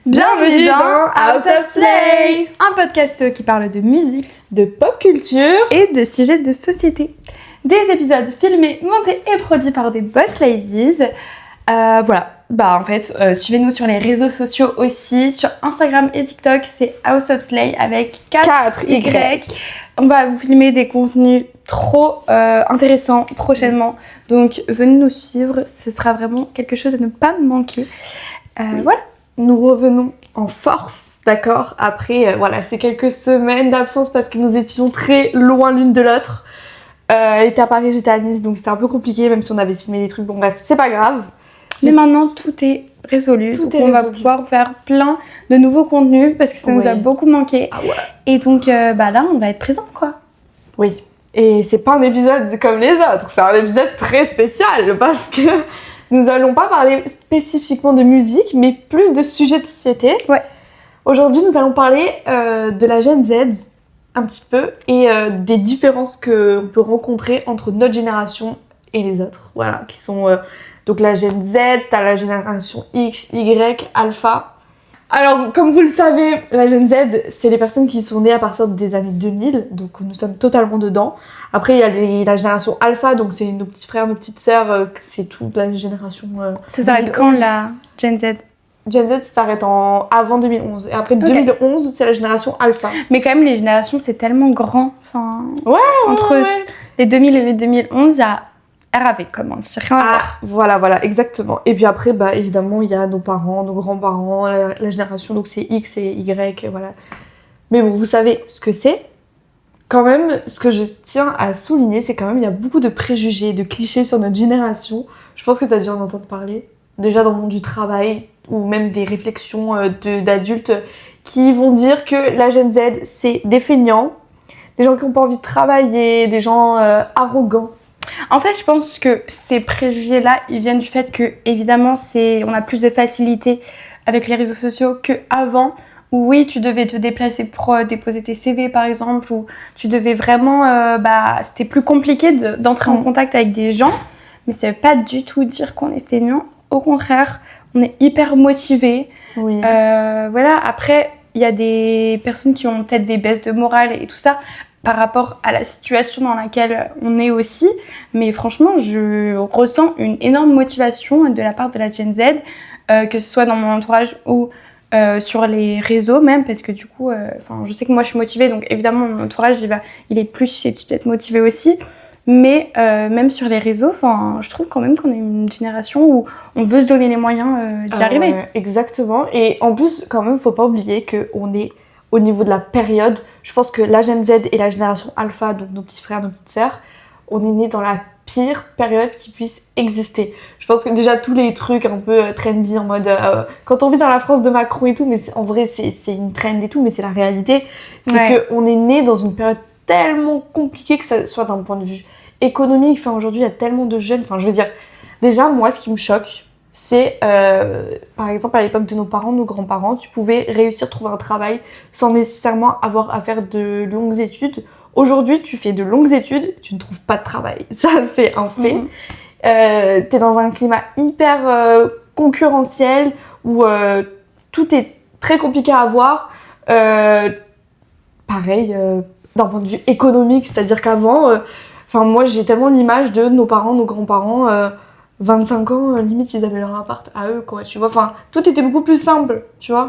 Bienvenue dans House of Slay, un podcast qui parle de musique, de pop culture et de sujets de société. Des épisodes filmés, montés et produits par des boss ladies. Suivez-nous sur les réseaux sociaux aussi, sur Instagram et TikTok, c'est House of Slay avec 4Y. On va vous filmer des contenus trop intéressants prochainement, donc venez nous suivre, ce sera vraiment quelque chose à ne pas manquer. Voilà. Nous revenons en force, d'accord. Après, c'est quelques semaines d'absence parce que nous étions très loin l'une de l'autre. Elle était à Paris, j'étais à Nice, donc c'était un peu compliqué, même si on avait filmé des trucs. Bon bref, c'est pas grave. Mais maintenant, tout est résolu. On va pouvoir faire plein de nouveaux contenus parce que ça nous a beaucoup manqué. Ah ouais. Et donc, là, on va être présente, quoi. Oui. Et c'est pas un épisode comme les autres, c'est un épisode très spécial parce que nous allons pas parler spécifiquement de musique, mais plus de sujets de société. Ouais. Aujourd'hui, nous allons parler de la Gen Z, un petit peu, et des différences qu'on peut rencontrer entre notre génération et les autres. Voilà, qui sont donc la Gen Z, t'as la génération X, Y, Alpha. Alors, comme vous le savez, la Gen Z, c'est les personnes qui sont nées à partir des années 2000, donc nous sommes totalement dedans. Après, il y a la génération Alpha, donc c'est nos petits frères, nos petites sœurs, c'est toute la génération... ça s'arrête quand, la Gen Z? Gen Z s'arrête avant 2011. Et après 2011, c'est la génération Alpha. Mais quand même, les générations, c'est tellement grand. Enfin, entre ouais. les 2000 et les 2011, il y a RAV, comment c'est rien à voir. Voilà, exactement. Et puis après, évidemment, il y a nos parents, nos grands-parents, la génération, donc c'est X et Y, voilà. Mais bon, vous savez ce que c'est. Quand même, ce que je tiens à souligner, c'est quand même, il y a beaucoup de préjugés, de clichés sur notre génération. Je pense que tu as dû en entendre parler. Déjà dans le monde du travail, ou même des réflexions d'adultes qui vont dire que la Gen Z, c'est des feignants, des gens qui n'ont pas envie de travailler, des gens arrogants. En fait, je pense que ces préjugés-là, ils viennent du fait que, évidemment, on a plus de facilité avec les réseaux sociaux qu'avant, où oui, tu devais te déplacer pour déposer tes CV, par exemple, ou tu devais vraiment... c'était plus compliqué d'entrer en contact avec des gens, mais ça ne veut pas du tout dire qu'on est feignant. Au contraire, on est hyper motivés. Oui. Après, il y a des personnes qui ont peut-être des baisses de morale et tout ça, par rapport à la situation dans laquelle on est aussi. Mais franchement, je ressens une énorme motivation de la part de la Gen Z, que ce soit dans mon entourage ou sur les réseaux même, parce que du coup, je sais que moi je suis motivée, donc évidemment mon entourage il est plus susceptible d'être motivé aussi. Mais même sur les réseaux, je trouve quand même qu'on est une génération où on veut se donner les moyens d'y arriver. Exactement. Et en plus, quand même, faut pas oublier qu'on est au niveau de la période. Je pense que la Gen Z et la génération Alpha, donc nos petits frères, nos petites sœurs, on est nés dans la pire période qui puisse exister. Je pense que déjà tous les trucs un peu trendy en mode quand on vit dans la France de Macron et tout, mais en vrai c'est une trend et tout, mais c'est la réalité. C'est qu'on est né dans une période tellement compliquée, que ça soit d'un point de vue économique. Aujourd'hui il y a tellement de jeunes, je veux dire, déjà moi ce qui me choque, c'est par exemple à l'époque de nos parents, nos grands-parents, tu pouvais réussir à trouver un travail sans nécessairement avoir à faire de longues études. Aujourd'hui, tu fais de longues études, tu ne trouves pas de travail. Ça, c'est un fait. T'es dans un climat hyper concurrentiel où tout est très compliqué à avoir. Pareil, d'un point de vue économique, c'est-à-dire qu'avant, moi j'ai tellement l'image de nos parents, nos grands-parents, 25 ans, limite ils avaient leur appart à eux, quoi, tu vois. Tout était beaucoup plus simple, tu vois.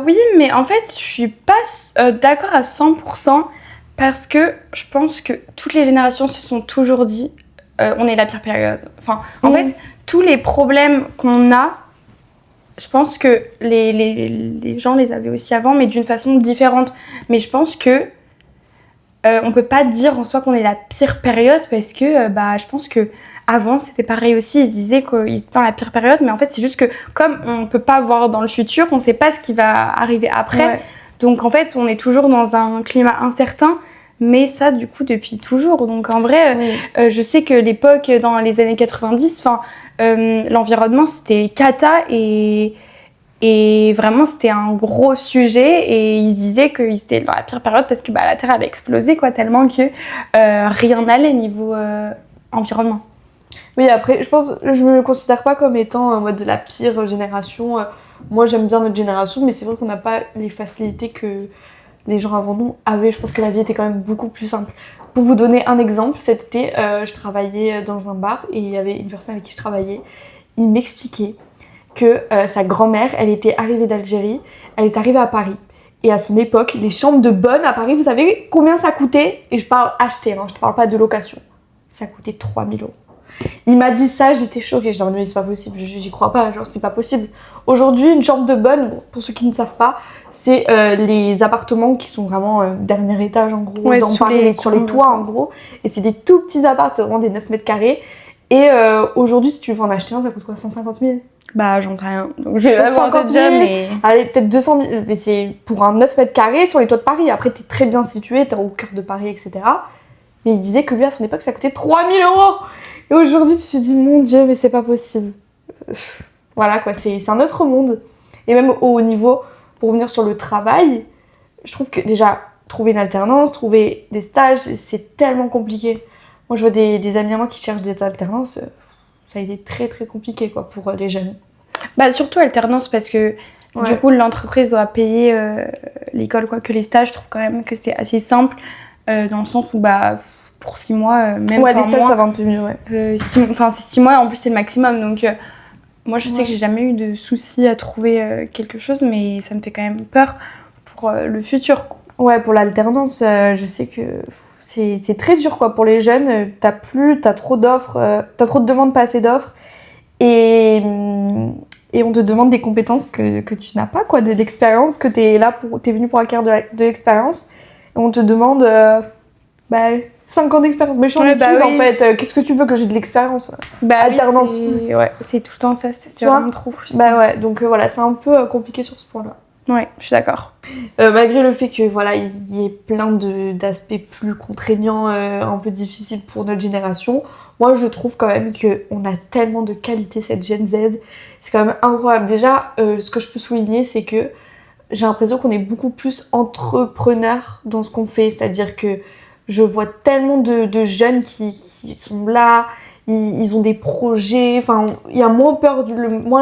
Oui, mais en fait, je suis pas d'accord à 100%. Parce que je pense que toutes les générations se sont toujours dit on est la pire période. En fait, tous les problèmes qu'on a, je pense que les gens les avaient aussi avant, mais d'une façon différente. Mais je pense que on peut pas dire en soi qu'on est la pire période parce que je pense que avant c'était pareil aussi. Ils se disaient qu'ils étaient dans la pire période, mais en fait c'est juste que comme on peut pas voir dans le futur, on sait pas ce qui va arriver après. Ouais. Donc en fait on est toujours dans un climat incertain. Mais ça, du coup, depuis toujours. Donc, en vrai, je sais que l'époque, dans les années 90, l'environnement, c'était cata et vraiment, c'était un gros sujet. Et ils disaient qu'ils étaient dans la pire période parce que la Terre avait explosé, quoi, tellement que rien n'allait niveau environnement. Oui, après, je me considère pas comme étant en mode de la pire génération. moi j'aime bien notre génération, mais c'est vrai qu'on n'a pas les facilités que les gens avant nous avaient. Je pense que la vie était quand même beaucoup plus simple. Pour vous donner un exemple, cet été, je travaillais dans un bar et il y avait une personne avec qui je travaillais. Il m'expliquait que sa grand-mère, elle était arrivée d'Algérie, elle est arrivée à Paris. Et à son époque, les chambres de bonne à Paris, vous savez combien ça coûtait? Et je parle acheter, hein, je te parle pas de location. Ça coûtait 3 000 €. Il m'a dit ça, j'étais choquée. Je me mais c'est pas possible, j'y crois pas, genre c'est pas possible. Aujourd'hui, une chambre de bonne, bon, pour ceux qui ne savent pas, c'est les appartements qui sont vraiment dernier étage en gros, dans Paris, sur les toits en gros. Et c'est des tout petits appartements, c'est vraiment des 9 mètres carrés. Et aujourd'hui, si tu veux en acheter un, ça coûte quoi, 150 000? Bah, j'en sais rien. Donc, je vais avoir te dire, mais. Allez, peut-être 200 000. Mais c'est pour un 9 mètres carrés sur les toits de Paris. Après, t'es très bien situé, t'es au cœur de Paris, etc. Mais il disait que lui, à son époque, ça coûtait 3 000 €. Et aujourd'hui, tu te dis, mon Dieu, mais c'est pas possible. Voilà, quoi, c'est un autre monde. Et même au niveau, pour revenir sur le travail, je trouve que déjà, trouver une alternance, trouver des stages, c'est tellement compliqué. Moi, je vois des amis à moi qui cherchent des alternances. Ça a été très très compliqué quoi pour les jeunes. Bah surtout alternance parce que du coup l'entreprise doit payer l'école quoi que les stages. Je trouve quand même que c'est assez simple dans le sens où bah pour 6 mois même les stages ça va un peu mieux c'est 6 mois en plus c'est le maximum donc moi je sais que j'ai jamais eu de soucis à trouver quelque chose mais ça me fait quand même peur pour le futur quoi. Ouais pour l'alternance je sais que c'est très dur quoi pour les jeunes, t'as trop d'offres, t'as trop de demandes, pas assez d'offres et on te demande des compétences que tu n'as pas quoi, de l'expérience, que t'es venu pour acquérir de l'expérience et on te demande 5 ans d'expérience, méchant d'études en fait, qu'est-ce que tu veux que j'ai de l'expérience? Alternance. C'est tout le temps ça, c'est vraiment trop. Donc voilà, c'est un peu compliqué sur ce point-là. Ouais, je suis d'accord. Malgré le fait que voilà, il y ait plein d'aspects plus contraignants, un peu difficiles pour notre génération, moi je trouve quand même qu'on a tellement de qualité cette Gen Z, c'est quand même incroyable. Déjà, ce que je peux souligner, c'est que j'ai l'impression qu'on est beaucoup plus entrepreneurs dans ce qu'on fait, c'est-à-dire que je vois tellement de jeunes qui sont là, ils ont des projets, enfin il y a moins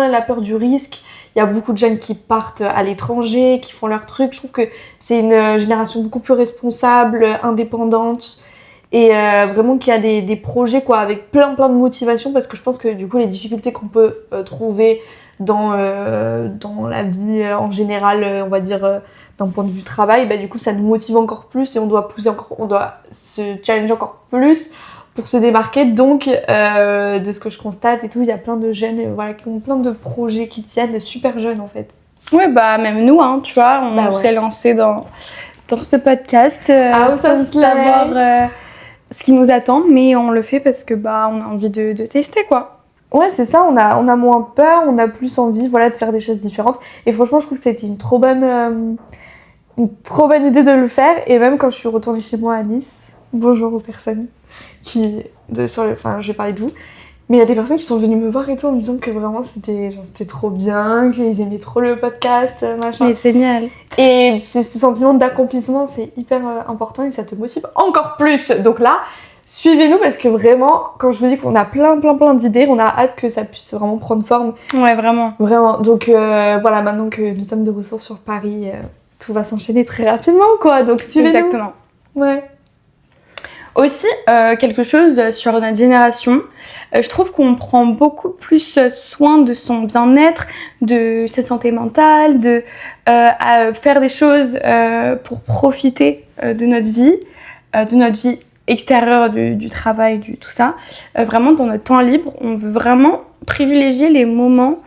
la peur du risque. Il y a beaucoup de jeunes qui partent à l'étranger, qui font leur truc. Je trouve que c'est une génération beaucoup plus responsable, indépendante et vraiment qui a des projets quoi, avec plein de motivation parce que je pense que du coup les difficultés qu'on peut trouver dans la vie en général, on va dire d'un point de vue travail, du coup ça nous motive encore plus et on doit se challenger encore plus pour se démarquer. Donc de ce que je constate et tout, il y a plein de jeunes qui ont plein de projets qui tiennent, super jeunes en fait. Ouais même nous hein, tu vois, on s'est lancé dans ce podcast sans savoir ce qui nous attend, mais on le fait parce que on a envie de tester quoi. Ouais c'est ça, on a moins peur, on a plus envie de faire des choses différentes et franchement je trouve que c'était une trop bonne idée de le faire. Et même quand je suis retournée chez moi à Nice, bonjour aux personnes je vais parler de vous, mais il y a des personnes qui sont venues me voir et tout en me disant que vraiment c'était trop bien, qu'ils aimaient trop le podcast, machin. Mais c'est génial. Et ce sentiment d'accomplissement, c'est hyper important et ça te motive encore plus. Donc là, suivez-nous parce que vraiment, quand je vous dis qu'on a plein d'idées, on a hâte que ça puisse vraiment prendre forme. Ouais, vraiment. Vraiment. Donc voilà, maintenant que nous sommes de retour sur Paris, tout va s'enchaîner très rapidement quoi. Donc suivez-nous. Exactement. Ouais. Aussi, quelque chose sur notre génération, je trouve qu'on prend beaucoup plus soin de son bien-être, de sa santé mentale, à faire des choses pour profiter de notre vie extérieure, du travail, tout ça. Vraiment, dans notre temps libre, on veut vraiment privilégier les moments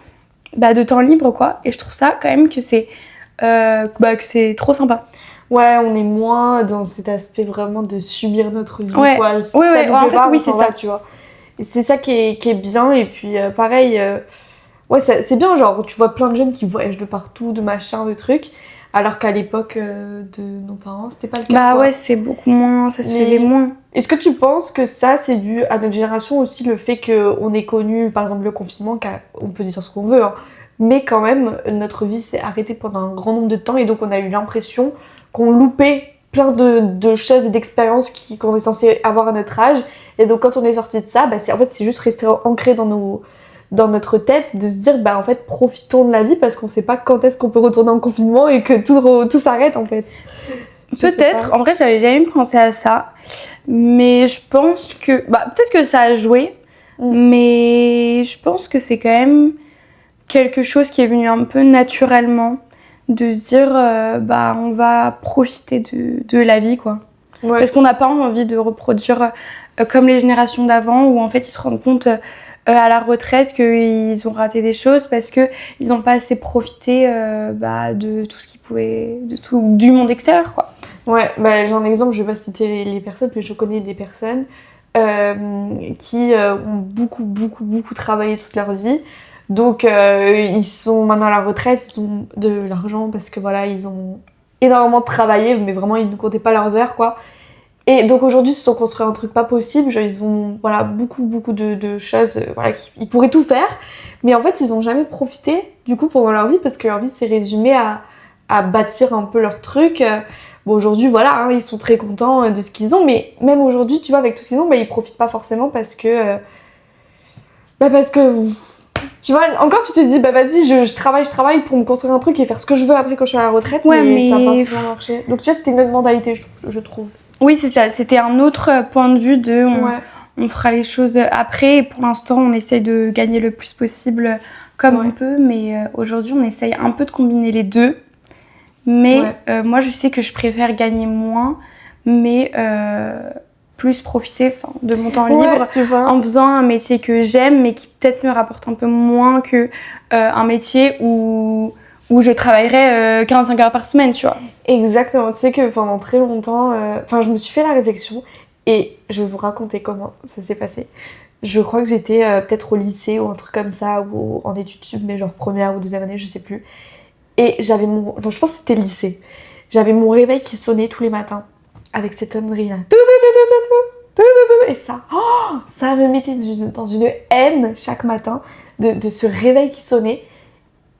de temps libre, quoi. Et je trouve ça quand même que c'est trop sympa. Ouais, on est moins dans cet aspect vraiment de subir notre vie, quoi. Oui, c'est ça. Tu vois. Et c'est ça qui est bien. Et puis, pareil, c'est bien, genre, tu vois plein de jeunes qui voyagent de partout, de machin, de trucs. Alors qu'à l'époque de nos parents, c'était pas le cas. C'est beaucoup moins, ça se faisait moins. Est-ce que tu penses que ça, c'est dû à notre génération aussi, le fait qu'on ait connu, par exemple, le confinement, on peut dire ce qu'on veut, hein, mais quand même, notre vie s'est arrêtée pendant un grand nombre de temps et donc on a eu l'impression qu'on loupait plein de choses et d'expériences qu'on est censé avoir à notre âge. Et donc quand on est sorti de ça, c'est juste resté ancré dans dans notre tête de se dire bah en fait profitons de la vie parce qu'on sait pas quand est-ce qu'on peut retourner en confinement et que tout s'arrête en fait. Peut-être, en vrai j'avais jamais pensé à ça, mais je pense que, peut-être que ça a joué, mais je pense que c'est quand même quelque chose qui est venu un peu naturellement, de se dire on va profiter de la vie quoi. Ouais. Parce qu'on n'a pas envie de reproduire comme les générations d'avant où en fait ils se rendent compte à la retraite qu'ils ont raté des choses parce qu'ils n'ont pas assez profité de tout ce qu'ils pouvaient, du monde extérieur quoi. Ouais, j'ai un exemple, je vais pas citer les personnes, mais je connais des personnes qui ont beaucoup travaillé toute leur vie. Donc ils sont maintenant à la retraite, ils ont de l'argent parce que voilà, ils ont énormément travaillé, mais vraiment ils ne comptaient pas leurs heures quoi. Et donc aujourd'hui ils se sont construits un truc pas possible, genre, ils ont voilà, beaucoup de choses, ils pourraient tout faire, mais en fait ils ont jamais profité du coup pendant leur vie parce que leur vie s'est résumée à bâtir un peu leur truc. Bon aujourd'hui voilà, ils sont très contents de ce qu'ils ont, mais même aujourd'hui tu vois avec tout ce qu'ils ont, ils profitent pas forcément parce que tu vois, encore tu te dis vas-y je travaille pour me construire un truc et faire ce que je veux après quand je suis à la retraite, mais ça va pas vraiment marcher. Donc tu vois c'était une autre mentalité je trouve. Oui c'est ça, c'était un autre point de vue de on fera les choses après et pour l'instant on essaye de gagner le plus possible comme on peut, mais aujourd'hui on essaye un peu de combiner les deux. Mais moi je sais que je préfère gagner moins mais plus profiter de mon temps libre en faisant un métier que j'aime mais qui peut-être me rapporte un peu moins que un métier où je travaillerais 45 heures par semaine, tu vois. Exactement, tu sais que pendant très longtemps, je me suis fait la réflexion et je vais vous raconter comment ça s'est passé. Je crois que j'étais peut-être au lycée ou un truc comme ça ou en études sup, mais genre première ou deuxième année, je sais plus. Et j'avais je pense que c'était le lycée. J'avais mon réveil qui sonnait tous les matins avec cette sonnerie là. Et ça me mettait dans une haine chaque matin de ce réveil qui sonnait.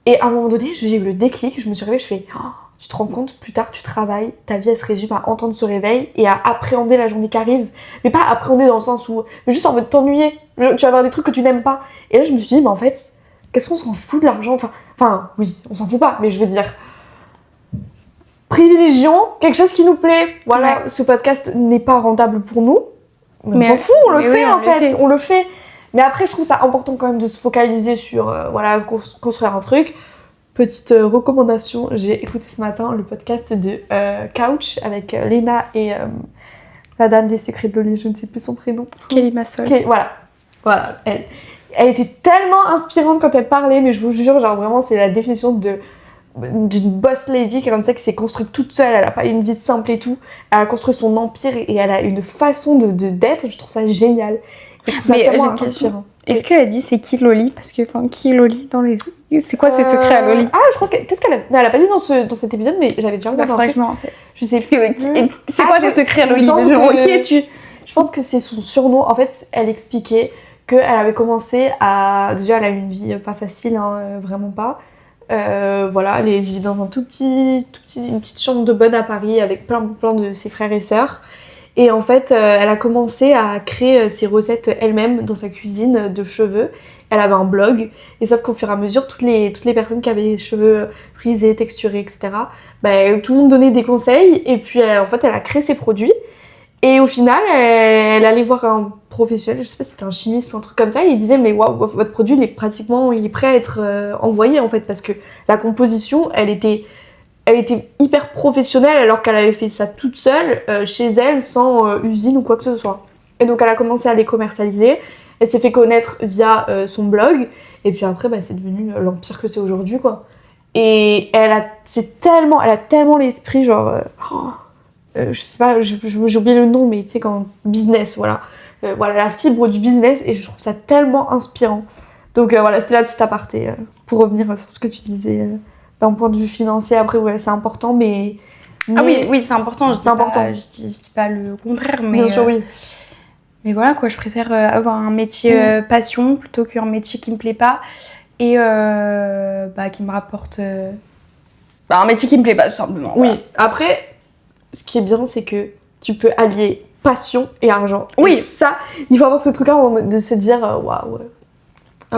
Et à un moment donné, j'ai eu le déclic, je me suis réveillée, je fais tu te rends compte, plus tard tu travailles, ta vie elle se résume à entendre ce réveil et à appréhender la journée qui arrive. Mais pas appréhender dans le sens où, mais juste en mode t'ennuyer. Tu vas avoir des trucs que tu n'aimes pas. Et là je me suis dit, mais en fait, qu'est-ce qu'on s'en fout de l'argent ? Enfin, oui, on s'en fout pas, mais je veux dire, privilégions quelque chose qui nous plaît. Voilà, ce podcast n'est pas rentable pour nous, mais on s'en fout, on le fait en fait, on le fait. Mais après, je trouve ça important quand même de se focaliser sur, construire un truc. Petite recommandation, j'ai écouté ce matin le podcast de Couch avec Léna et la dame des secrets de l'Oli, je ne sais plus son prénom. Kelly Massol. Voilà, elle était tellement inspirante quand elle parlait, mais je vous jure, genre vraiment, c'est la définition d'une boss lady comme ça qui s'est construite toute seule. Elle a pas une vie simple et tout. Elle a construit son empire et elle a une façon d'être. Je trouve ça génial. Et je trouve ça tellement inspirant. Est-ce qu'elle a dit c'est qui Loli ? Parce que qui est Loli dans les... C'est quoi ses secrets à Loli ? Ah, je crois que... Qu'est-ce qu'elle a... Non, elle a pas dit dans cet épisode, mais j'avais déjà regardé un truc. Je sais plus. C'est quoi tes secrets à Loli ? Qui es-tu ? Je pense que c'est son surnom. En fait, elle expliquait qu'elle avait commencé à... Déjà, elle a eu une vie pas facile, vraiment pas. Elle vit dans une petite chambre de bonne à Paris avec plein de ses frères et sœurs. Et en fait, elle a commencé à créer ses recettes elle-même dans sa cuisine de cheveux. Elle avait un blog, et sauf qu'au fur et à mesure, toutes les personnes qui avaient les cheveux frisés, texturés, etc., tout le monde donnait des conseils, et puis en fait, elle a créé ses produits. Et au final, elle allait voir un professionnel, je sais pas si c'était un chimiste ou un truc comme ça, et il disait mais waouh, votre produit il est prêt à être envoyé en fait, parce que la composition, elle était hyper professionnelle alors qu'elle avait fait ça toute seule chez elle sans usine ou quoi que ce soit. Et donc elle a commencé à les commercialiser, elle s'est fait connaître via son blog, et puis après c'est devenu l'empire que c'est aujourd'hui quoi. Et elle a tellement l'esprit genre je sais pas, j'ai oublié le nom, mais tu sais quand business, la fibre du business, et je trouve ça tellement inspirant. Donc c'était la petite aparté pour revenir sur ce que tu disais d'un point de vue financier. Après c'est important, mais ah oui c'est important, je dis pas le contraire, mais bien sûr oui. Mais voilà quoi, je préfère avoir un métier passion plutôt qu'un métier qui me plaît pas et qui me rapporte un métier qui me plaît pas tout simplement. Oui, après ce qui est bien, c'est que tu peux allier passion et argent. Oui. Et ça, il faut avoir ce truc-là de se dire waouh.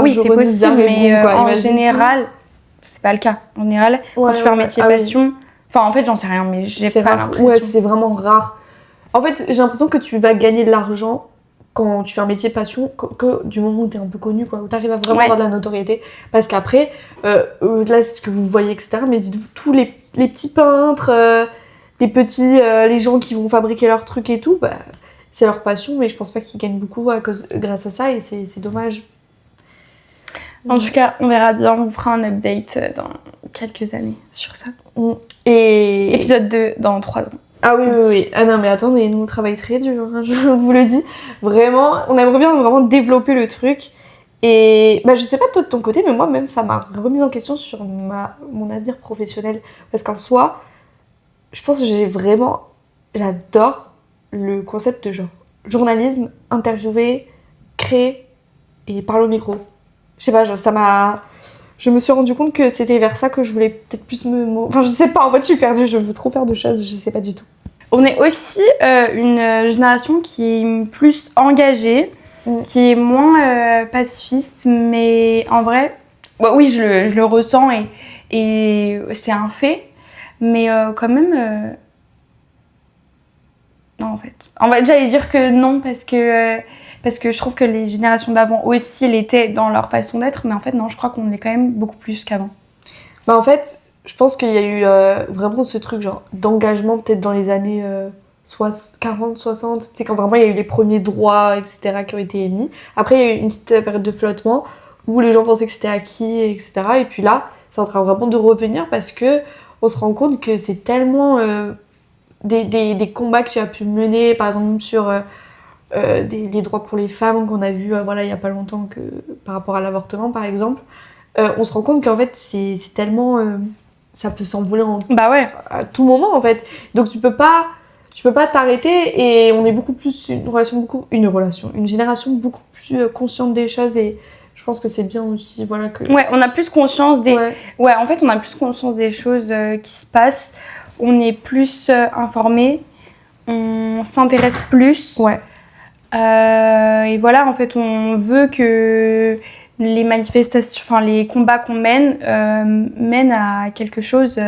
Oui, c'est possible, mais quoi, en général, c'est pas le cas. En général, quand tu fais un métier passion, enfin en fait j'en sais rien, mais j'ai pas l'impression. Ouais, c'est vraiment rare. En fait, j'ai l'impression que tu vas gagner de l'argent quand tu fais un métier passion que du moment où t'es un peu connu, quoi, où t'arrives à vraiment avoir de la notoriété. Parce qu'après, là c'est ce que vous voyez, etc. Mais dites-vous, tous les petits peintres, les gens qui vont fabriquer leurs trucs et tout, bah, c'est leur passion, mais je pense pas qu'ils gagnent beaucoup grâce à ça, et c'est dommage. En tout cas, on verra bien, on vous fera un update dans quelques années sur ça. Et... Épisode 2 dans 3 ans. Ah oui. Ah non, mais attendez, nous on travaille très dur, hein, je vous le dis. Vraiment, on aimerait bien vraiment développer le truc. Et bah, je sais pas toi de ton côté, mais moi même ça m'a remise en question sur mon avenir professionnel. Parce qu'en soi, je pense que j'adore le concept de genre journalisme, interviewer, créer et parler au micro. Je sais pas, je me suis rendu compte que c'était vers ça que je voulais peut-être plus Enfin, je sais pas, en fait, je suis perdue, je veux trop faire de choses, je sais pas du tout. On est aussi une génération qui est plus engagée, qui est moins pacifiste, mais en vrai, bah, oui, je le ressens et c'est un fait, mais quand même... Non, en fait, j'allais dire que non, parce que je trouve que les générations d'avant aussi l'étaient dans leur façon d'être, mais en fait, non, je crois qu'on est quand même beaucoup plus qu'avant. Bah, en fait, je pense qu'il y a eu vraiment ce truc genre d'engagement, peut-être dans les années 40, 60, tu sais, quand vraiment il y a eu les premiers droits, etc., qui ont été émis. Après, il y a eu une petite période de flottement où les gens pensaient que c'était acquis, etc. Et puis là, c'est en train vraiment de revenir parce que on se rend compte que c'est tellement des combats que tu as pu mener, par exemple, sur des droits pour les femmes qu'on a vu il y a pas longtemps, que par rapport à l'avortement, par exemple. On se rend compte qu'en fait, c'est tellement... ça peut s'envoler à tout moment, en fait. Donc, tu peux pas t'arrêter, et on est beaucoup plus une génération beaucoup plus consciente des choses, et je pense que c'est bien aussi, voilà, que... Ouais, on a plus conscience des... Ouais, en fait, on a plus conscience des choses qui se passent. On est plus informé. On s'intéresse plus. Ouais. Et voilà, en fait, on veut que les manifestations, enfin les combats qu'on mènent mènent à quelque chose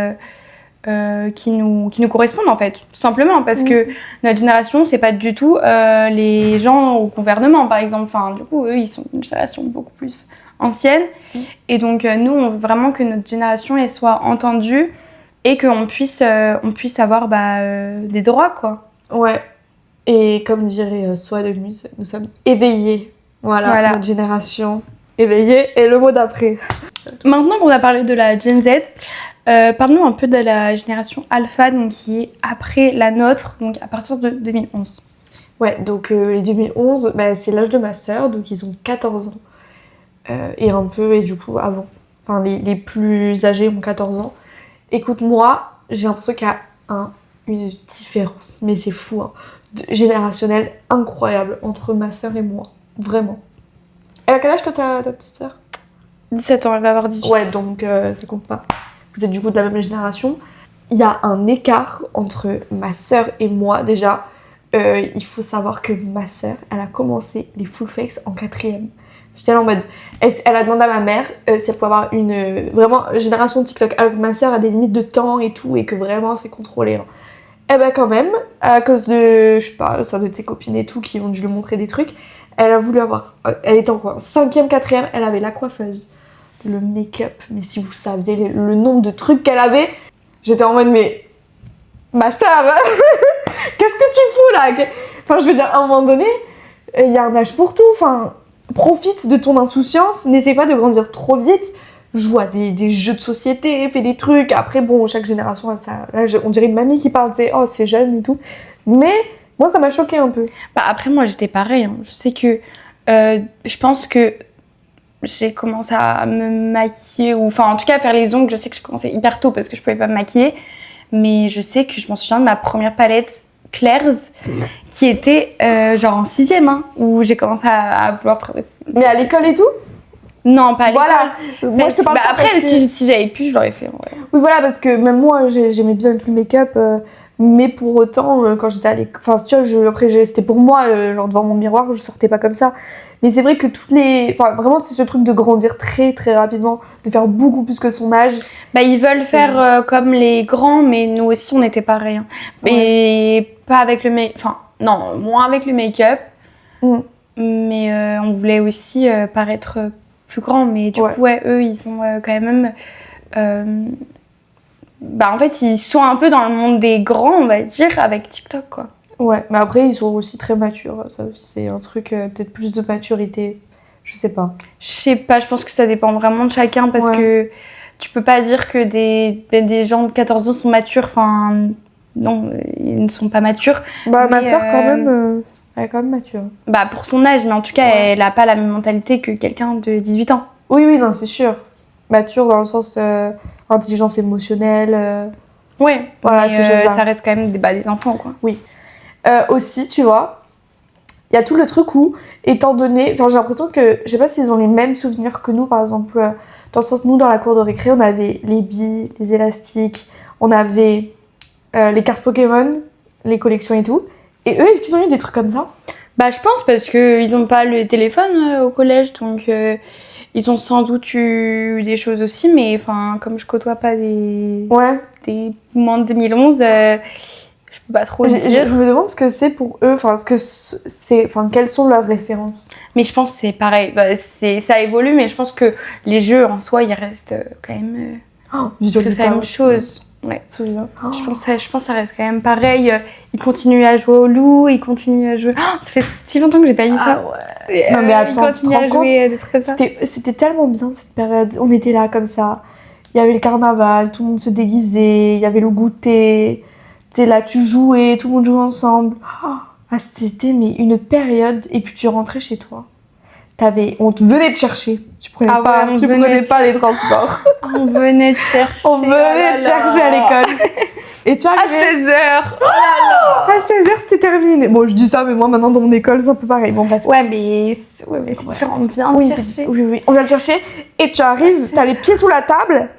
qui nous corresponde, en fait, tout simplement, parce que notre génération, c'est pas du tout les gens au gouvernement, par exemple. Enfin, du coup, eux, ils sont une génération beaucoup plus ancienne, et donc nous, on veut vraiment que notre génération elle soit entendue et qu'on puisse avoir des droits, quoi. Ouais. Et comme dirait Soa de Muse, nous sommes éveillés. Voilà. Notre génération éveillée. Et le mot d'après. Maintenant qu'on a parlé de la Gen Z, parlons un peu de la génération Alpha, donc qui est après la nôtre, donc à partir de 2011. Ouais, donc les 2011, c'est l'âge de ma sœur, donc ils ont 14 ans. Et du coup avant. Enfin, les plus âgés ont 14 ans. Écoute, moi, j'ai l'impression qu'il y a une différence, mais c'est fou, hein, générationnelle incroyable entre ma sœur et moi. Vraiment. Elle a quel âge, toi, ta petite sœur ? 17 ans, elle va avoir 18. Ouais, donc ça compte pas. Vous êtes du coup de la même génération. Il y a un écart entre ma sœur et moi, déjà. Il faut savoir que ma sœur, elle a commencé les full fakes en 4e. J'étais là en mode... Elle a demandé à ma mère si elle pouvait avoir une... vraiment, génération TikTok. Alors que ma sœur a des limites de temps et tout, et que vraiment, c'est contrôlé. Hein. Eh ben quand même, à cause de... Je sais pas, ça doit être ses copines et tout qui ont dû lui montrer des trucs. Elle a voulu avoir... Elle était en quoi ? 5e, 4e, elle avait la coiffeuse, le make-up. Mais si vous saviez le nombre de trucs qu'elle avait, j'étais en mode, mais... Ma sœur, qu'est-ce que tu fous là ? Enfin, je veux dire, à un moment donné, il y a un âge pour tout. Enfin, profite de ton insouciance, n'essaie pas de grandir trop vite. Joue à des jeux de société, fais des trucs. Après, bon, chaque génération a ça. Là, on dirait une mamie qui parle, tu sais, oh, c'est jeune et tout. Mais moi, ça m'a choqué un peu. Après, moi, j'étais pareil. Hein. Je sais que... je pense que j'ai commencé à me maquiller, ou enfin, en tout cas, à faire les ongles. Je sais que j'ai commencé hyper tôt parce que je pouvais pas me maquiller. Mais je sais que je m'en souviens de ma première palette Claire's qui était genre en 6e, hein, où j'ai commencé à vouloir faire des... Mais à l'école et tout ? Non, pas à l'école. Voilà. Moi, je te parle après, si j'avais pu, je l'aurais fait. Ouais. Oui, voilà, parce que même moi, j'aimais bien tout le make-up. Mais pour autant, quand j'étais à l'école, enfin, tu vois, après, c'était pour moi, genre devant mon miroir, je sortais pas comme ça. Mais c'est vrai que enfin, vraiment, c'est ce truc de grandir très très rapidement, de faire beaucoup plus que son âge. Bah, ils veulent faire comme les grands, mais nous aussi, on était pareil. Hein. Mais pas avec le make-up. Enfin, non, moins avec le make-up. Mais on voulait aussi paraître plus grand. Mais du coup, eux, ils ont quand même... Bah, en fait, ils sont un peu dans le monde des grands, on va dire, avec TikTok, quoi. Ouais, mais après, ils sont aussi très matures. Ça aussi, c'est un truc, peut-être plus de maturité. Je sais pas. Je sais pas, je pense que ça dépend vraiment de chacun parce que tu peux pas dire que des gens de 14 ans sont matures. Enfin, non, ils ne sont pas matures. Bah, ma soeur, quand même, elle est quand même mature. Bah, pour son âge, mais en tout cas, elle a pas la même mentalité que quelqu'un de 18 ans. Oui, non, c'est sûr. Mature dans le sens intelligence émotionnelle. Ouais, voilà, ça reste quand même des enfants, quoi. Oui. Aussi, tu vois, il y a tout le truc où, étant donné... Enfin, j'ai l'impression que... Je sais pas s'ils ont les mêmes souvenirs que nous, par exemple, dans le sens, nous, dans la cour de récré, on avait les billes, les élastiques, on avait les cartes Pokémon, les collections et tout. Et eux, est-ce qu'ils ont eu des trucs comme ça? Bah, je pense parce qu'ils ont pas le téléphone au collège, donc... Ils ont sans doute eu des choses aussi, mais enfin, comme je côtoie pas des moments de 2011, je peux pas trop dire. Je me demande ce que c'est pour eux, quelles sont leurs références. Mais je pense que c'est pareil, ça évolue, mais je pense que les jeux en soi, ils restent quand même. C'est la même chose. Ouais. Je pense que ça reste quand même pareil. Ils continuent à jouer au loup, ils continuent à jouer. Ça fait si longtemps que j'ai pas eu ça. Ouais. Non mais attends, ils continuent à jouer des trucs comme ça. C'était tellement bien cette période. On était là comme ça. Il y avait le carnaval, tout le monde se déguisait, il y avait le goûter. Tu sais là, tu jouais, tout le monde jouait ensemble. C'était mais une période. Et puis tu rentrais chez toi. On te venait te chercher. Tu prenais pas les transports. On venait te chercher. On venait te chercher à l'école. Et tu arrivais... À 16h. Oh là là. À 16h, c'était terminé. Bon, je dis ça, mais moi, maintenant, dans mon école, c'est un peu pareil. Bon, bref. Ouais, mais c'est différent. On vient te chercher. Oui. On vient te chercher. Et tu arrives, t'as les pieds sous la table.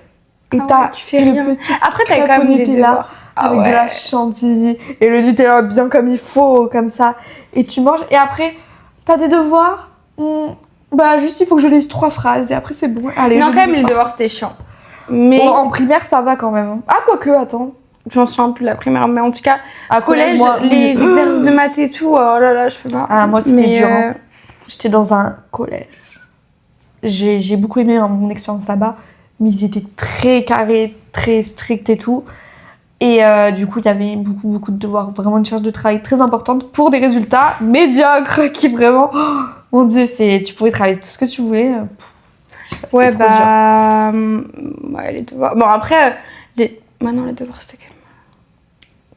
Et tu fais rien. Après, t'as quand même des devoirs. Avec de la chantilly. Et le Nutella bien comme il faut, comme ça. Et tu manges. Et après, t'as des devoirs. Bah juste il faut que je lise 3 phrases et après c'est bon. Allez, non quand même les devoirs c'était chiant. Mais en primaire ça va quand même. Ah quoique attends. J'en suis un peu la primaire mais en tout cas à collège les exercices de maths et tout oh là là je fais pas. Ah moi c'était dur. J'étais dans un collège. J'ai beaucoup aimé mon expérience là-bas mais ils étaient très carrés, très stricts et tout. Et du coup, il y avait beaucoup de devoirs, vraiment une charge de travail très importante pour des résultats médiocres qui vraiment... Oh, mon Dieu, tu pouvais travailler tout ce que tu voulais. Ouais, bah... Ouais, les devoirs... Bon, après, maintenant, les devoirs, c'était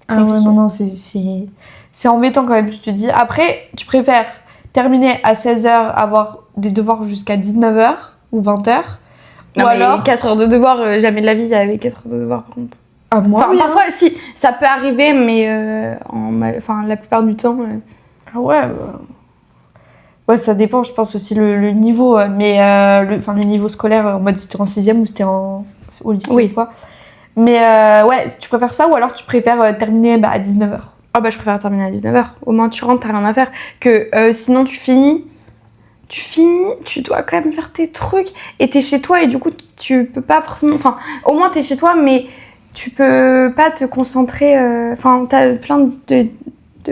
quand même... Ah ouais, non, c'est embêtant quand même, je te dis. Après, tu préfères terminer à 16h, avoir des devoirs jusqu'à 19h ou 20h non, ou alors... 4 heures de devoirs, jamais de la vie, il y avait 4 heures de devoirs, par contre. Ah, moi, enfin, parfois, si, ça peut arriver, mais la plupart du temps... Ah ouais, ouais, ça dépend, je pense aussi le niveau, mais le niveau scolaire, en mode c'était en 6e ou c'était au lycée ou quoi. Mais ouais, tu préfères ça ou alors tu préfères terminer à 19h? Ah bah je préfère terminer à 19h, au moins tu rentres, t'as rien à faire. Que sinon tu finis, tu dois quand même faire tes trucs et t'es chez toi et du coup tu peux pas forcément... Enfin, au moins t'es chez toi mais tu peux pas te concentrer... Enfin, t'as plein de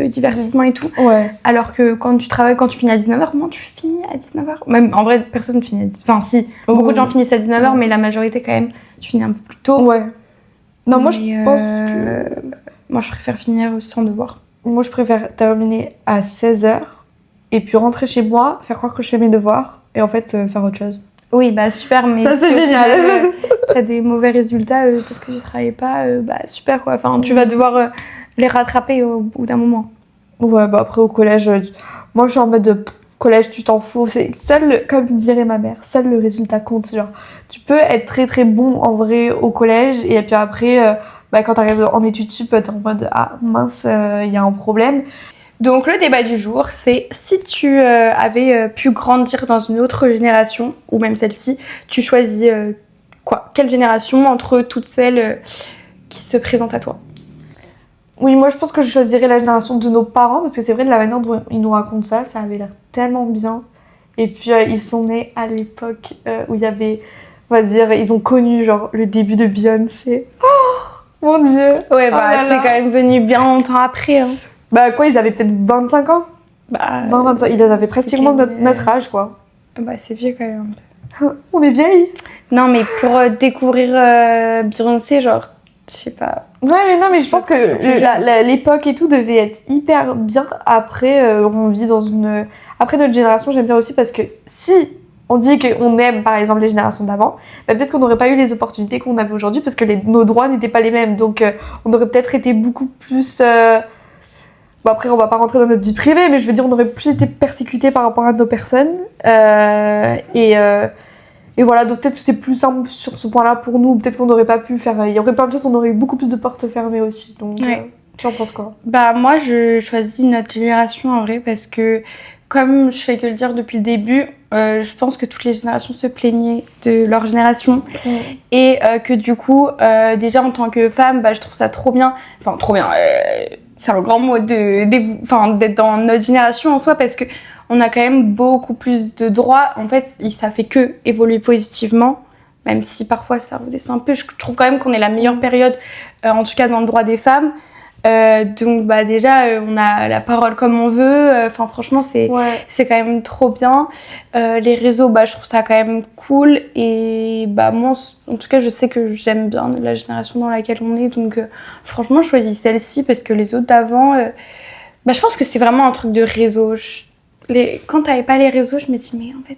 divertissement et tout. Ouais. Alors que quand tu travailles, quand tu finis à 19h, moi tu finis à 19h. Même en vrai, personne ne finit à 19h. Enfin, si, beaucoup de gens finissent à 19h, mais la majorité quand même, tu finis un peu plus tôt. Ouais. Non, moi je pense que. Moi je préfère finir sans devoir. Moi je préfère terminer à 16h et puis rentrer chez moi, faire croire que je fais mes devoirs et en fait faire autre chose. Oui, bah super, mais ça c'est génial. T'as des mauvais résultats parce que tu travaillais pas, bah super quoi. Enfin, tu vas devoir les rattraper au bout d'un moment. Ouais, bah après au collège, moi je suis en mode de collège, tu t'en fous. C'est seul, comme dirait ma mère, seul le résultat compte. Genre, tu peux être très très bon en vrai au collège et puis après, quand t'arrives en études sup, t'es en mode ah mince, il y a un problème. Donc le débat du jour, c'est si tu avais pu grandir dans une autre génération, ou même celle-ci, tu choisis quoi? Quelle génération entre toutes celles qui se présentent à toi? Oui, moi je pense que je choisirais la génération de nos parents parce que c'est vrai de la manière dont ils nous racontent ça avait l'air tellement bien. Et puis ils sont nés à l'époque où il y avait, on va dire, ils ont connu genre le début de Beyoncé. Oh mon dieu. Ouais, bah c'est quand même venu bien longtemps après. Hein. Bah quoi, ils avaient peut-être 25 ans. Bah, 25, ils avaient pratiquement notre âge quoi. Bah c'est vieux quand même. On est vieilles. Non mais pour découvrir Beyoncé, genre, je sais pas. Ouais mais non mais je pense que l'époque et tout devait être hyper bien. Après on vit dans une... Après notre génération j'aime bien aussi parce que si on dit qu'on aime par exemple les générations d'avant, bah, peut-être qu'on n'aurait pas eu les opportunités qu'on avait aujourd'hui parce que nos droits n'étaient pas les mêmes. Donc on aurait peut-être été beaucoup plus... Bon après on va pas rentrer dans notre vie privée mais je veux dire on aurait plus été persécutés par rapport à nos personnes. Et voilà, donc peut-être que c'est plus simple sur ce point-là pour nous. Peut-être qu'on n'aurait pas pu faire... Il y aurait plein de choses, on aurait eu beaucoup plus de portes fermées aussi. Donc tu en penses quoi? Bah moi je choisis notre génération en vrai parce que comme je fais que le dire depuis le début, je pense que toutes les générations se plaignaient de leur génération et que du coup déjà en tant que femme, bah, je trouve ça trop bien. Enfin trop bien, c'est un grand mot d'être dans notre génération en soi parce que on a quand même beaucoup plus de droits. En fait, ça fait que évoluer positivement, même si parfois ça redescend un peu. Je trouve quand même qu'on est la meilleure période, en tout cas dans le droit des femmes. Donc bah déjà on a la parole comme on veut. Enfin franchement c'est quand même trop bien. Les réseaux, bah je trouve ça quand même cool. Et bah moi en tout cas je sais que j'aime bien la génération dans laquelle on est. Donc franchement je choisis celle-ci parce que les autres d'avant, bah je pense que c'est vraiment un truc de réseau. Quand t'avais pas les réseaux, je me dis mais en fait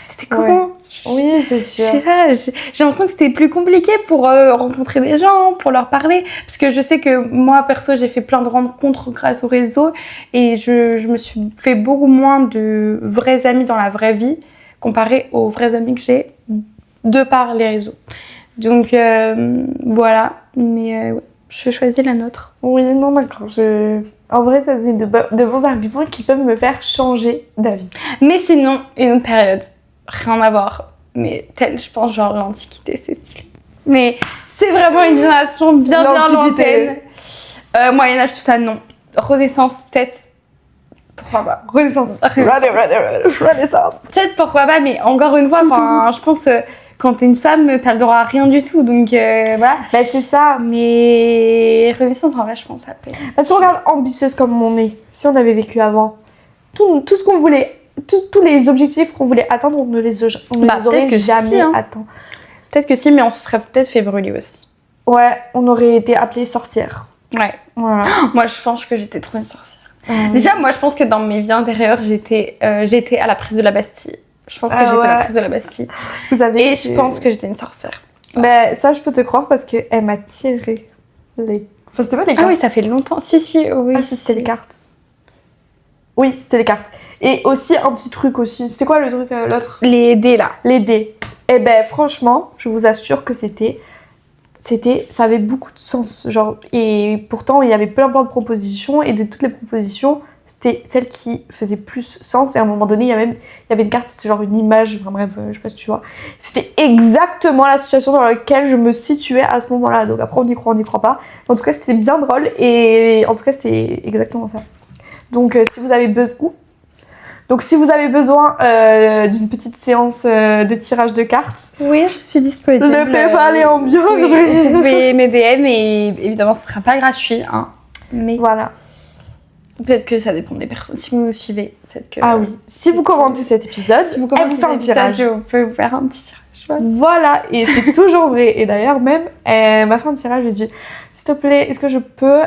c'était comment? Oui, c'est sûr. Je sais pas, j'ai l'impression que c'était plus compliqué pour rencontrer des gens, pour leur parler. Parce que je sais que moi, perso, j'ai fait plein de rencontres grâce au réseau. Et je me suis fait beaucoup moins de vrais amis dans la vraie vie comparé aux vrais amis que j'ai de par les réseaux. Donc voilà, mais ouais, je choisis la nôtre. Oui, non, d'accord. En vrai, ça c'est de bons arguments qui peuvent me faire changer d'avis. Mais sinon, une autre période. Rien à voir, mais telle, je pense, genre l'Antiquité, c'est stylé. Mais c'est vraiment une génération bien lointaine. Moyen-Âge, tout ça, non. Renaissance, peut-être. Pourquoi pas. Renaissance. Peut-être, pourquoi pas, mais encore une fois, je pense quand t'es une femme, t'as le droit à rien du tout, donc voilà. Bah, c'est ça. Mais Renaissance, en vrai, je pense, ça peut être. Parce qu'on regarde ambitieuse comme on est. Si on avait vécu avant, tout ce qu'on voulait. Tous les objectifs qu'on voulait atteindre, on ne les aurait jamais atteints. Peut-être que si, mais on se serait peut-être fait brûler aussi. Ouais, on aurait été appelée sorcière. Ouais. Voilà. Moi, je pense que j'étais trop une sorcière. Déjà, moi, je pense que dans mes vies antérieures, j'étais à la prise de la Bastille. Je pense que j'étais à la prise de la Bastille. Et je pense que j'étais une sorcière. Mais ça, je peux te croire parce qu'elle m'a tiré les... Enfin, c'était pas les cartes. Ah oui, ça fait longtemps. Si, oui. Ah si, c'était les cartes. Oui, c'était les cartes. Et aussi, un petit truc aussi. C'était quoi le truc, l'autre? Les dés, là. Les dés. Eh ben, franchement, je vous assure que ça avait beaucoup de sens. Genre, et pourtant, il y avait plein de propositions. Et de toutes les propositions, c'était celle qui faisait plus sens. Et à un moment donné, il y avait une carte, c'était genre une image. Enfin bref, je sais pas si tu vois. C'était exactement la situation dans laquelle je me situais à ce moment-là. Donc après, on y croit pas. En tout cas, c'était bien drôle. Et en tout cas, c'était exactement ça. Donc, si vous avez besoin... d'une petite séance de tirage de cartes, oui, je suis disponible. Ne paie pas les ambiances. Oui, vous pouvez me DM et évidemment, ce ne sera pas gratuit. Hein, mais voilà. Peut-être que ça dépend des personnes. Si vous nous suivez, peut-être que... Ah oui. Si vous commentez cet épisode, si vous commentez elle vous fait un tirage. On peut vous faire un petit tirage. Voilà. Et c'est toujours vrai. Et d'ailleurs, même, elle m'a fait un tirage. J'ai dit, s'il te plaît, est-ce que je peux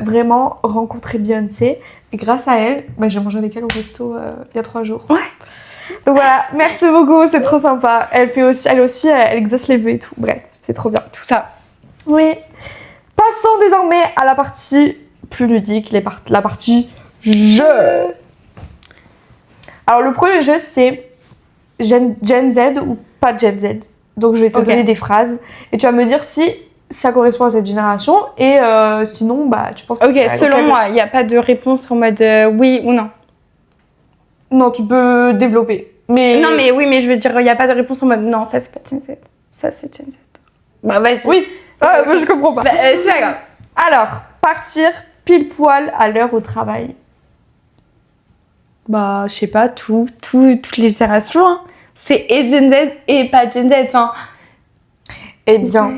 vraiment rencontrer Beyoncé? Et grâce à elle, j'ai mangé avec elle au resto il y a 3 jours. Ouais. Donc voilà, merci beaucoup, c'est trop sympa. Elle exauce les vœux et tout. Bref, c'est trop bien. Tout ça. Oui. Passons désormais à la partie plus ludique, la partie jeu. Alors le premier jeu, c'est Gen Z ou pas Gen Z. Donc je vais te donner des phrases et tu vas me dire si ça correspond à cette génération et sinon tu penses que selon moi il n'y a pas de réponse en mode oui ou non. Non, tu peux développer mais je veux dire il n'y a pas de réponse en mode non, ça c'est pas Gen Z, ça c'est Gen Z. Bah vas-y. Oui, je comprends pas. C'est pas grave. Alors partir pile poil à l'heure au travail. Bah, je sais pas, toutes les générations. Hein. C'est et Gen Z et pas Gen Z. Enfin, Eh bien,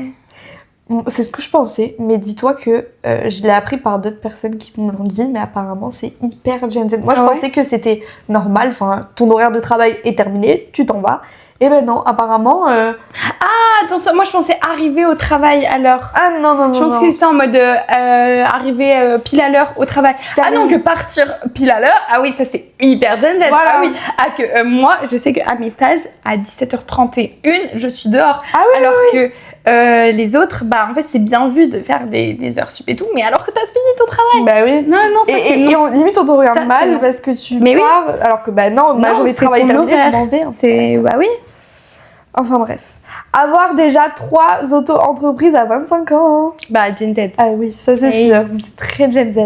c'est ce que je pensais, mais dis-toi que je l'ai appris par d'autres personnes qui me l'ont dit, mais apparemment c'est hyper Gen Z. Moi je pensais que c'était normal, enfin ton horaire de travail est terminé, tu t'en vas. Et ben non, apparemment... Ah, attention, moi je pensais arriver au travail à l'heure. Ah non. Je pense que c'était en mode arriver pile à l'heure au travail. Ah non, que partir pile à l'heure, ah oui, ça c'est hyper Gen Z. Voilà. Ah oui, que moi, je sais qu'à mes stages, à 17h31, je suis dehors. Ah oui, alors que les autres, bah en fait, c'est bien vu de faire des heures sup et tout, mais alors que t'as fini ton travail. Bah oui. Non, ça c'est non. Limite on te regarde Ça, mal non. parce que tu Mais pars, alors que bah non, ma journée de c'est travail est ton terminée, horaire. je m'en vais. Hein. C'est, bah oui. Enfin bref. Avoir déjà 3 auto-entreprises à 25 ans. Bah Gen Z. Ah oui, ça c'est Oui. sûr, c'est très Gen Z.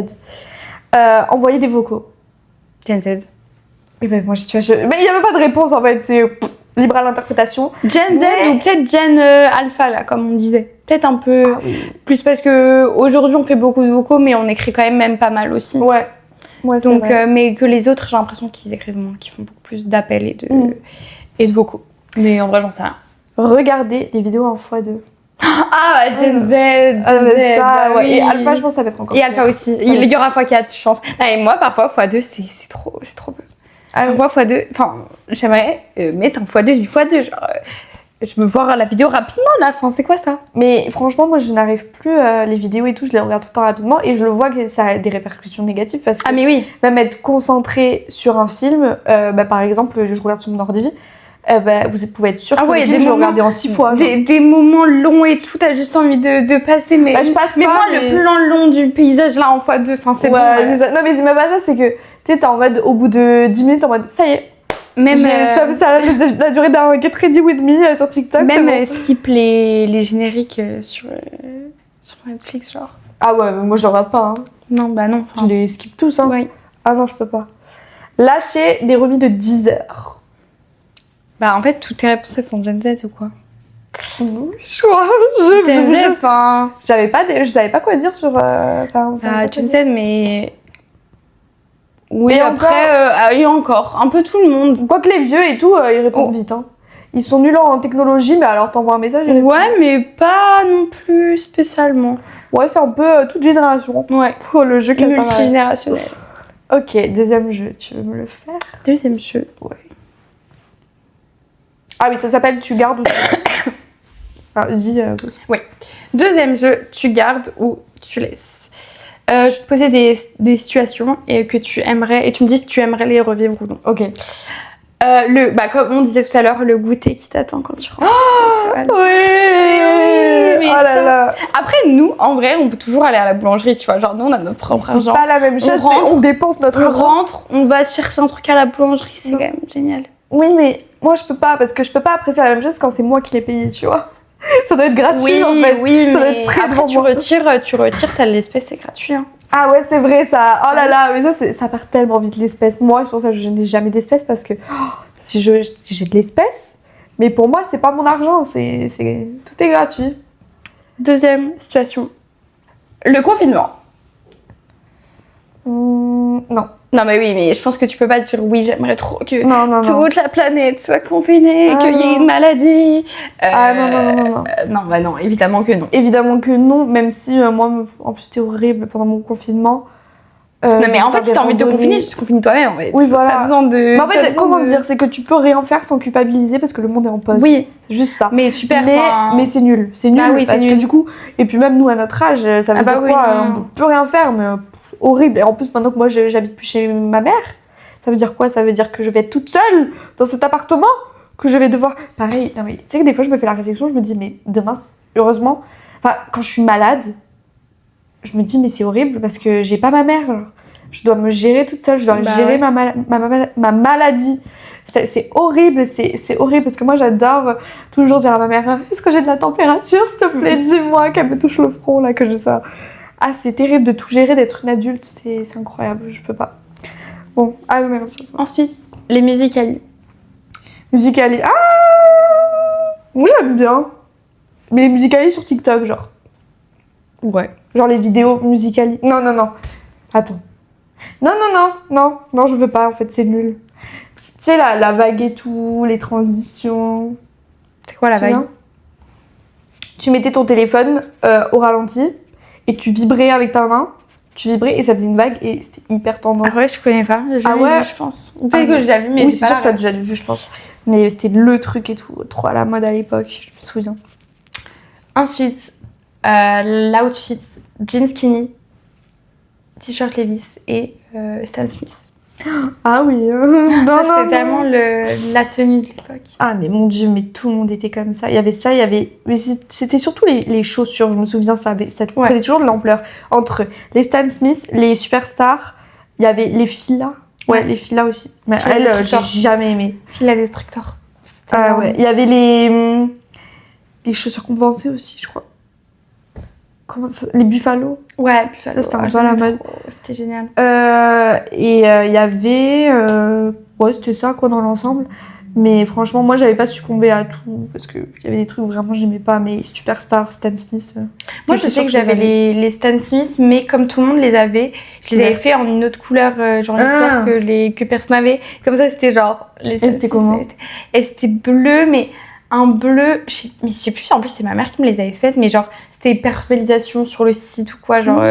Envoyer des vocaux. Gen Z. Et ben moi, tu vois, mais il n'y a même pas de réponse en fait, c'est libre à l'interprétation. Gen Z Mais- ou peut-être Gen Alpha là, comme on disait. Peut-être un peu Ah oui. plus parce que aujourd'hui on fait beaucoup de vocaux, mais on écrit quand même pas mal aussi. Ouais, c'est Donc, vrai. mais que les autres, j'ai l'impression qu'ils écrivent moins, qu'ils font beaucoup plus d'appels et de vocaux. Mais en vrai, j'en sais rien. Regarder des vidéos en x2. Ah, Gen Z, Ah, mais Gen Z, ça, bah ouais. oui. Et Alpha, je pense que ça va être encore Et pire. Alpha aussi. va Il être- y aura x4, je pense. Non, et moi, parfois, x2, c'est trop beau. Ah, ouais. Parfois, x2, enfin, j'aimerais mettre un x2 du x2. Genre, je me vois la vidéo rapidement là. Enfin, c'est quoi ça? Mais franchement, moi je n'arrive plus, les vidéos et tout, je les regarde tout le temps rapidement et je le vois que ça a des répercussions négatives parce que Ah, mais oui. même être concentré sur un film, bah, par exemple, je regarde sur mon ordi, bah, vous pouvez être sûr Ah que ouais, le il y a film, des je le moments- regardais en 6 fois. genre. Des moments longs et tout, t'as juste envie de passer. Mais, Bah, je passe mais pas, moi, mais- le plan long du paysage là en x2, enfin, c'est Ouais, bon. c'est ça. Non, mais c'est même pas ça, c'est que tu sais, t'es en mode, au bout de 10 minutes, en mode, ça y est, Même, ça a la durée d'un Get Ready With Me sur TikTok. même c'est bon. skip les génériques sur Netflix, genre. Ah ouais, mais moi je le regarde pas, hein. Non, bah non. Je les skip tous, hein. Ouais. Ah non, je peux pas. Lâcher des remis de 10 heures. Bah en fait, toutes tes réponses elles sont Gen Z ou quoi? Je crois, Gen Z, enfin. je savais pas quoi dire sur. Bah, Gen Z, mais. Oui, Et après, et encore, un peu tout le monde. Quoique les vieux et tout, ils répondent vite. Hein. Ils sont nuls en technologie, mais alors t'envoies un message. Ils répondent. Ouais, mais pas non plus spécialement. Ouais, c'est un peu toute génération. Ouais. Oh, le jeu qui Multigénérationnel. Ok, deuxième jeu, tu veux me le faire? Deuxième jeu. Ah oui, ça s'appelle Tu gardes ou tu laisses. Ah, dis. Deuxième jeu, tu gardes ou tu laisses. Je vais te poser des situations et que tu aimerais, et tu me dis si tu aimerais les revivre ou non. Ok. Comme on disait tout à l'heure, le goûter qui t'attend quand tu rentres. Voilà. Oui, mais oh là ça- là. Après, nous, en vrai, on peut toujours aller à la boulangerie, tu vois. Genre, nous, on a notre propre C'est argent. pas la même chose, rentre, on dépense notre On argent. rentre, on va chercher un truc à la boulangerie, c'est Non. quand même génial. Oui, mais moi je peux pas, parce que je peux pas apprécier la même chose quand c'est moi qui l'ai payé, tu vois. Ça doit être gratuit en fait. oui, ça doit mais être prêt après, devant tu moi. retires, t'as l'espèce, c'est gratuit. Hein. Ah ouais, c'est vrai ça. Oh là là, mais ça part tellement vite l'espèce. Moi, c'est pour ça que je n'ai jamais d'espèce parce que si j'ai de l'espèce, mais pour moi, c'est pas mon argent, tout est gratuit. Deuxième situation. Le confinement. Non. Non, mais oui, mais je pense que tu peux pas dire oui, j'aimerais trop que Non. toute la planète soit confinée, Ah, qu'il y ait non. une maladie. Ah non. Non, bah non, évidemment que non. Évidemment que non, même si moi, en plus, c'était horrible pendant mon confinement. Non, mais en fait, si t'as envie de te confiner, tu te confines toi-même. En fait. Oui, voilà. T'as besoin de. Mais en t'as fait, besoin comment de- dire, c'est que tu peux rien faire sans culpabiliser parce que le monde est en pause. Oui, C'est juste ça. mais super. Mais enfin, c'est nul. C'est nul Bah oui, c'est parce que nul. du coup, et puis même nous à notre âge, ça veut Ah bah dire oui, quoi non. on peut plus rien faire, mais horrible. Et en plus, maintenant que moi j'habite plus chez ma mère, ça veut dire quoi? Ça veut dire que je vais être toute seule dans cet appartement, que je vais devoir. Pareil, non mais tu sais que des fois je me fais la réflexion, je me dis, mais demain, heureusement, enfin, quand je suis malade, je me dis, mais c'est horrible parce que j'ai pas ma mère. Alors. Je dois me gérer toute seule, je dois Bah gérer ouais. ma maladie. C'est horrible, c'est horrible parce que moi j'adore toujours dire à ma mère, est-ce que j'ai de la température, s'il te plaît, dis-moi, qu'elle me touche le front là, que je sois. Ah, c'est terrible de tout gérer, d'être une adulte, c'est incroyable, je peux pas. Bon, ah oui, merci. Ensuite, les Musical.ly. Musical.ly, ah, moi j'aime bien. Mais les Musical.ly sur TikTok, genre. Ouais. Genre les vidéos musicales. Non. Attends. Non, je veux pas, en fait, c'est nul. Tu sais, la vague et tout, les transitions. C'est quoi la Tu te souviens? vague? Tu mettais ton téléphone au ralenti et tu vibrais avec ta main. Tu vibrais et ça faisait une vague et c'était hyper tendance. Ah ouais, je connais pas. J'ai jamais ouais vu, je pense. Peut-être que j'ai déjà vu, mais oui, j'ai c'est pas sûr la que t'as ref. déjà vu, je pense. Mais c'était le truc et tout, trop à la mode à l'époque, je me souviens. Ensuite, l'outfit jeans skinny, t-shirt Levi's et Stan Smith. Ah oui, Ça, c'était tellement la tenue de l'époque. Ah mais mon dieu, mais tout le monde était comme ça. Il y avait ça, il y avait... Mais c'était surtout les chaussures, je me souviens, ça prenait toujours de l'ampleur. Entre les Stan Smith, les Superstars, il y avait les Fila. Ouais, les Fila aussi. Mais Fila elles, j'ai Destructor. jamais aimé. Fila Destructor. C'était Ah énorme. ouais, il y avait les chaussures compensées aussi, je crois. Comment ça... Les Buffalo. Ouais, Buffalo. Ça, c'était un peu j'aimais à la mode. trop. C'était génial. Et il y avait... Ouais, c'était ça, quoi, dans l'ensemble. Mais franchement, moi, j'avais pas succombé à tout. Parce qu'il y avait des trucs vraiment j'aimais pas. Mais Superstar, Stan Smith... Moi, je sais que j'avais les Stan Smith, mais comme tout le monde les avait, je les avais fait en une autre couleur, genre une couleur que personne n'avait. Comme ça, c'était genre... Et c'était comment? Et c'était bleu, mais un bleu... Mais je sais plus, en plus, c'est ma mère qui me les avait faites, mais genre, c'était personnalisation sur le site ou quoi, genre...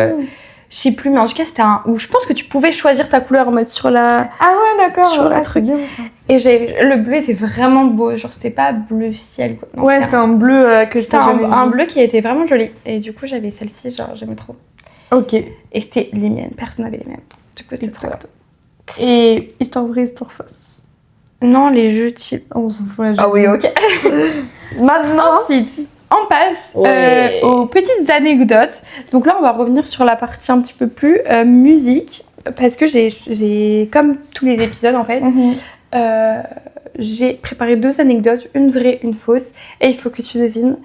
Je sais plus, mais en tout cas, c'était un... où je pense que tu pouvais choisir ta couleur en mode sur la... Ah ouais, d'accord. Sur le c'est truc. bien, ça. Et le bleu était vraiment beau, genre c'était pas bleu ciel quoi. Non, Ouais, c'était un bleu que c'était j'étais jamais un vu. bleu qui était vraiment joli. Et du coup, j'avais celle-ci, genre j'aimais trop. Ok. Et c'était les miennes, personne n'avait les mêmes. Du coup, c'était trop bien. Exact. Et Histoire vraie, Histoire fausse. Non, les jeux type. Oh, on s'en fout, là. Ah oui, ok. Maintenant... Ensuite, on passe Ouais. aux petites anecdotes. Donc là, on va revenir sur la partie un petit peu plus musique. Parce que j'ai, comme tous les épisodes en fait, j'ai préparé 2 anecdotes, une vraie, une fausse. Et il faut que tu devines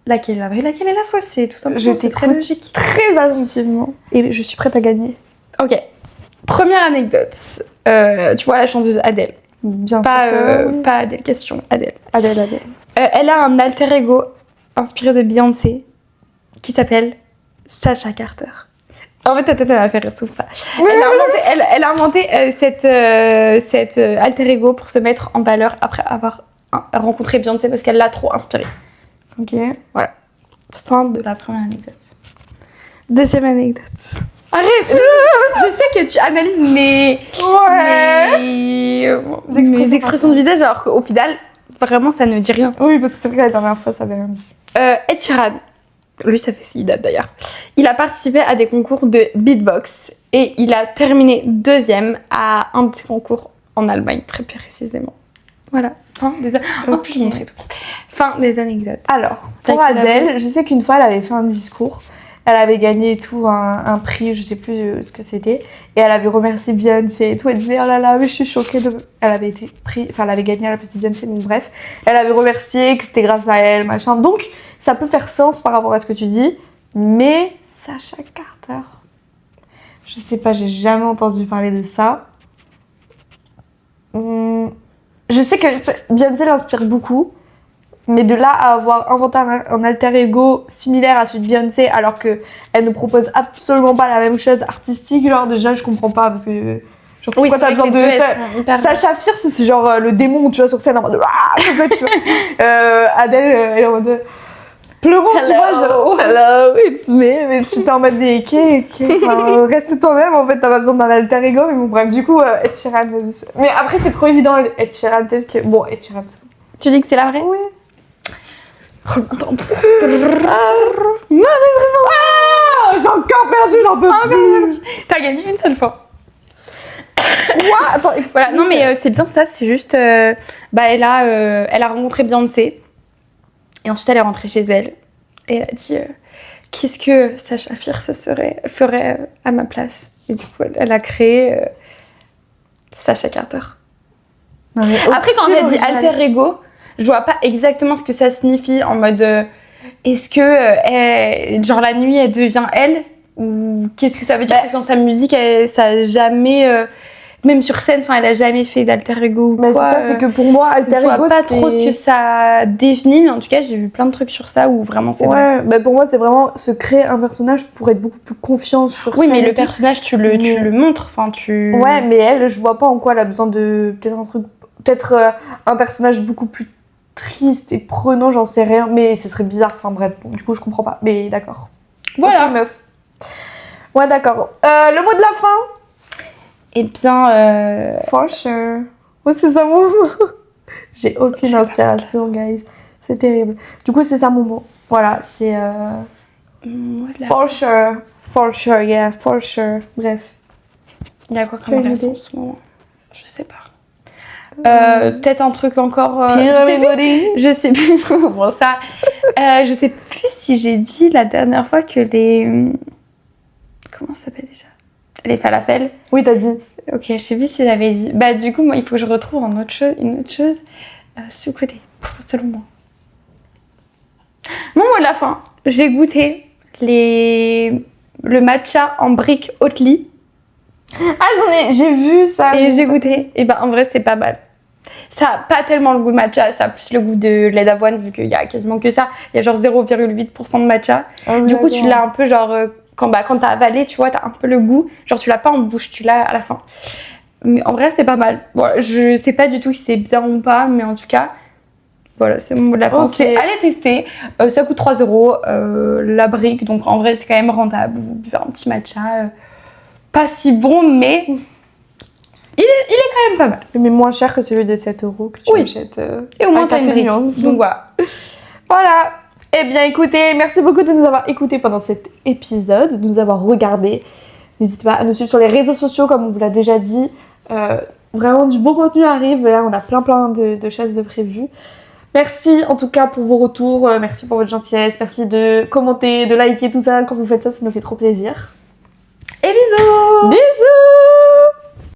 laquelle est la vraie, laquelle est la fausse. C'est tout simplement Je c'est très t'écoute logique. très attentivement. Et je suis prête à gagner. Ok. Première anecdote. Tu vois la chanteuse Adèle. Bien Pas, sûr. pas Adèle, question Adèle. Adèle. Elle a un alter ego inspiré de Beyoncé qui s'appelle Sacha Carter. En fait, elle m'a fait rire souvent ça. Elle a inventé cet alter ego pour se mettre en valeur après avoir rencontré Beyoncé parce qu'elle l'a trop inspirée. Ok. Voilà. Fin de la première anecdote. Deuxième anecdote. Arrête! Je sais que tu analyses mes expressions de visage alors qu'au final, vraiment, ça ne dit rien. Oui, parce que c'est vrai que la dernière fois, ça avait rien dit. Ed Sheeran, lui ça fait 6 dates d'ailleurs, il a participé à des concours de beatbox et il a terminé 2e à un petit concours en Allemagne, très précisément. Voilà. Fin des je vais montrer tout. Fin des anecdotes. Alors, pour Adèle, je sais qu'une fois, elle avait fait un discours. Elle avait gagné et tout, un prix, je sais plus ce que c'était. Et elle avait remercié Beyoncé et tout. Elle disait, oh là là, mais je suis choquée de... Elle avait été elle avait gagné à la place de Beyoncé, donc bref. Elle avait remercié que c'était grâce à elle, machin. Donc, ça peut faire sens par rapport à ce que tu dis. Mais Sacha Carter, je sais pas, j'ai jamais entendu parler de ça. Je sais que Beyoncé l'inspire beaucoup. Mais de là à avoir inventé un alter ego similaire à celui de Beyoncé alors qu'elle ne propose absolument pas la même chose artistique, genre déjà je comprends pas parce que genre pourquoi t'as besoin de faire... Sacha Fierce c'est genre le démon tu vois sur scène en mode comme ça, tu vois. Adèle elle est en mode pleurant tu vois genre hello it's me mais tu t'es en mode mais enfin, reste toi-même en fait t'as pas besoin d'un alter ego mais bon bref du coup Ed Sheeran mais après c'est trop évident Ed Sheeran peut-être que bon Ed Sheeran tu dis que c'est la vraie? Oui. Oh, j'ai encore perdu, j'en peux plus. T'as gagné une seule fois. Quoi? Attends, voilà, non mais c'est bien ça, c'est juste elle a rencontré Beyoncé et ensuite elle est rentrée chez elle et elle a dit qu'est-ce que Sacha Fierce ferait à ma place et du coup elle a créé Sacha Carter. Non, après quand elle a dit alter ego, je vois pas exactement ce que ça signifie en mode est-ce que genre la nuit elle devient elle ou qu'est-ce que ça veut dire que dans sa musique ça a jamais même sur scène, enfin, elle a jamais fait d'alter ego ou Mais quoi. c'est ça, c'est que pour moi, alter Je vois ego, pas trop ce que ça définit, mais en tout cas, j'ai vu plein de trucs sur ça où vraiment c'est vrai. Ouais, mais pour moi, c'est vraiment se créer un personnage pour être beaucoup plus confiant sur Oui, scène. mais et le tout. personnage, tu le montres, enfin, tu... Ouais, mais elle, je vois pas en quoi elle a besoin de peut-être un truc, peut-être un personnage beaucoup plus triste et prenant, j'en sais rien, mais ce serait bizarre. Enfin bref, bon, du coup, je comprends pas. Mais d'accord. Voilà. Ok, meuf. Ouais, d'accord. Le mot de la fin. Eh bien, For sure. Ouais, c'est ça mon mot. J'ai aucune inspiration, guys. C'est terrible. Du coup, c'est ça mon mot. Voilà, c'est voilà. for sure. For sure, yeah, for sure. Bref. Il y a quoi Tu comme as une réponse idée en ce moment? Je sais pas. Peut-être un truc encore... Pyramid. je sais plus. Bon, ça... je sais plus si j'ai dit la dernière fois que les... Comment ça s'appelle déjà? Les falafels. Oui, t'as dit. Ok, je sais plus si j'avais dit. Bah, du coup, moi, il faut que je retrouve une autre chose sous-côté, selon moi. Mon mot de la fin. J'ai goûté le matcha en brique Oatly. Ah, j'ai vu ça. Et j'ai goûté. Et ben, en vrai, c'est pas mal. Ça a pas tellement le goût de matcha, ça a plus le goût de lait d'avoine, vu qu'il y a quasiment que ça. Il y a genre 0,8% de matcha. Ah oui, du coup, tu d'accord. l'as un peu genre... quand t'as avalé, tu vois, t'as un peu le goût. Genre, tu l'as pas en bouche, tu l'as à la fin. Mais en vrai, c'est pas mal. Voilà, je sais pas du tout si c'est bien ou pas, mais en tout cas, voilà, c'est mon mot de la fin. Ok. C'est allez tester. Ça coûte 3 € la brique, donc en vrai, c'est quand même rentable. Vous buvez un petit matcha, pas si bon, mais il est quand même pas mal. Mais moins cher que celui de 7 € que tu Oui. achètes. Et au moins, un t'as une café brique. nuance. Donc voilà. Voilà. Eh bien, écoutez, merci beaucoup de nous avoir écoutés pendant cet épisode, de nous avoir regardés. N'hésitez pas à nous suivre sur les réseaux sociaux, comme on vous l'a déjà dit. Vraiment, du bon contenu arrive. Là, on a plein de choses de prévues. Merci en tout cas pour vos retours. Merci pour votre gentillesse. Merci de commenter, de liker, tout ça. Quand vous faites ça, ça nous fait trop plaisir. Et bisous. Bisous!